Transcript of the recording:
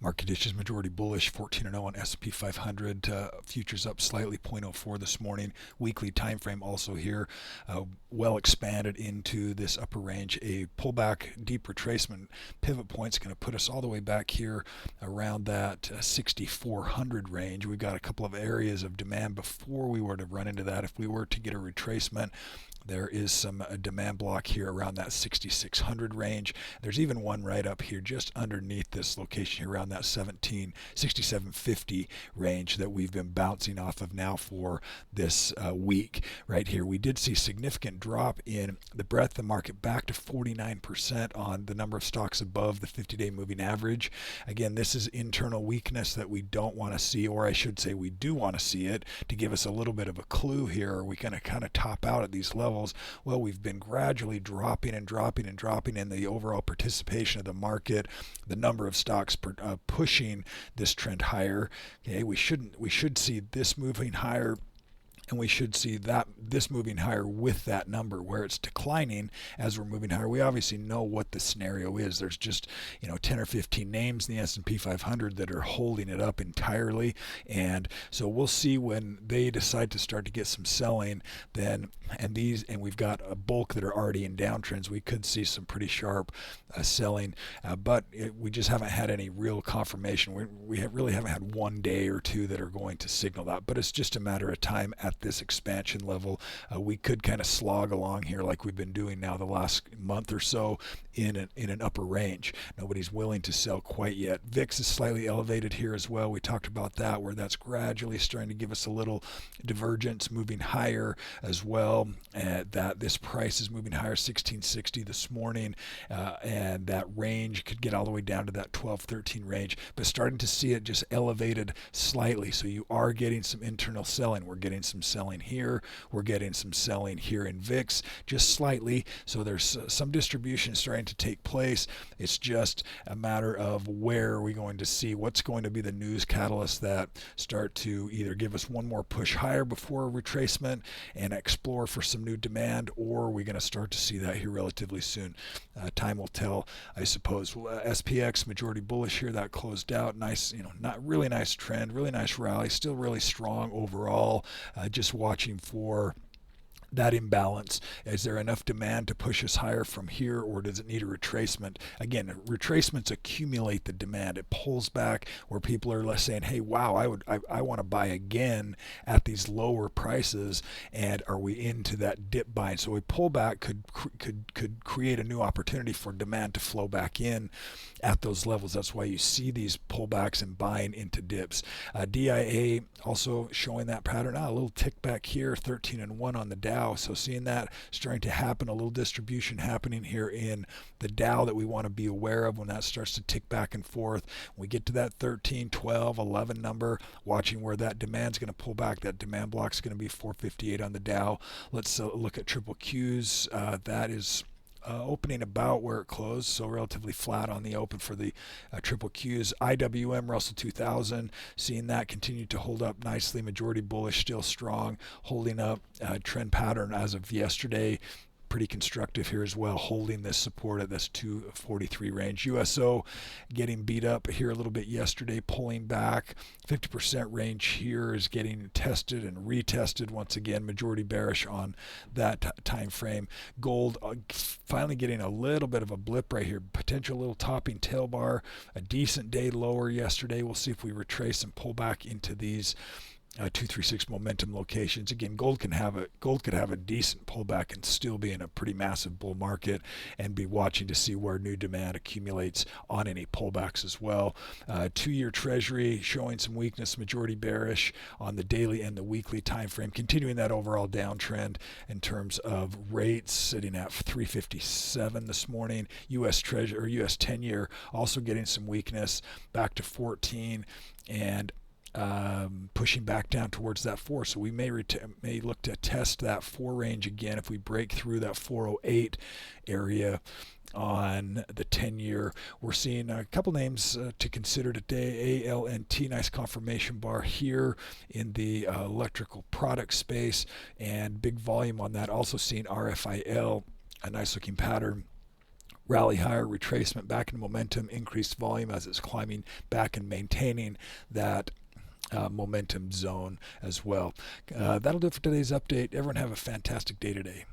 Market conditions majority bullish, 14-0 on S&P 500. Futures up slightly, 0.04 this morning. Weekly time frame also here, well expanded into this upper range. A pullback, deep retracement pivot point is going to put us all the way back here around that 6,400 range. We've got a couple of areas of demand before we were to run into that. If we were to get a retracement, there is some demand block here around that 6,600 range. There's even one right up here just underneath this location here around that 6750 range that we've been bouncing off of now for this week right here. We did see significant drop in the breadth of the market back to 49% on the number of stocks above the 50-day moving average. Again, this is internal weakness that we don't want to see, or I should say we do want to see it to give us a little bit of a clue here. Are we going to kind of top out at these levels? Well, we've been gradually dropping and dropping and dropping in the overall participation of the market, the number of stocks pushing this trend higher. Okay, we should see this moving higher, and we should see this moving higher with that number where it's declining as we're moving higher. We obviously know what the scenario is. There's just 10 or 15 names in the S&P 500 that are holding it up entirely, and so we'll see when they decide to start to get some selling. And we've got a bulk that are already in downtrends. We could see some pretty sharp selling, but we just haven't had any real confirmation. We really haven't had one day or two that are going to signal that, but it's just a matter of time at this expansion level. We could kind of slog along here like we've been doing now the last month or so in an upper range. Nobody's willing to sell quite yet. VIX is slightly elevated here as well. We talked about that, where that's gradually starting to give us a little divergence, moving higher as well. That this price is moving higher, 1660 this morning, and that range could get all the way down to that 1213 range, but starting to see it just elevated slightly. So you are getting some internal selling. We're getting some selling here. We're getting some selling here in VIX, just slightly. So there's some distribution starting to take place. It's just a matter of where are we going to see what's going to be the news catalysts that start to either give us one more push higher before a retracement and explore for some new demand, or are we going to start to see that here relatively soon? Time will tell, I suppose. SPX majority bullish here. That closed out nice, not really nice trend, really nice rally, still really strong overall. Just watching for that imbalance. Is there enough demand to push us higher from here, or does it need a retracement? Again, retracements accumulate the demand. It pulls back where people are less saying, hey, wow, I want to buy again at these lower prices, and are we into that dip buying? So a pullback could create a new opportunity for demand to flow back in at those levels. That's why you see these pullbacks and buying into dips. DIA also showing that pattern. A little tick back here, 13-1 on the Dow. So seeing that starting to happen, a little distribution happening here in the Dow that we want to be aware of when that starts to tick back and forth. When we get to that 13, 12, 11 number, watching where that demand's going to pull back. That demand block is going to be 458 on the Dow. Let's look at triple Qs. That is opening about where it closed, so relatively flat on the open for the triple Qs. IWM Russell 2000, seeing that continue to hold up nicely. Majority bullish, still strong, holding up. Trend pattern as of yesterday, pretty constructive here as well, holding this support at this 243 range. USO getting beat up here a little bit yesterday, pulling back. 50% range here is getting tested and retested once again. Majority bearish on that time frame. Gold finally getting a little bit of a blip right here. Potential little topping tail bar. A decent day lower yesterday. We'll see if we retrace and pull back into these 236 momentum locations. Again, gold could have a decent pullback and still be in a pretty massive bull market, and be watching to see where new demand accumulates on any pullbacks as well. 2-year Treasury showing some weakness, majority bearish on the daily and the weekly time frame, continuing that overall downtrend in terms of rates, sitting at 357 this morning. U.S. Treasury or U.S. 10-year also getting some weakness, back to 14, and pushing back down towards that 4. So we may look to test that 4 range again if we break through that 408 area on the 10-year. We're seeing a couple names to consider today. ALNT, nice confirmation bar here in the electrical product space, and big volume on that. Also seeing RFIL, a nice looking pattern rally higher, retracement back into momentum, increased volume as it's climbing back and maintaining that momentum zone as well. That'll do it for today's update. Everyone have a fantastic day today.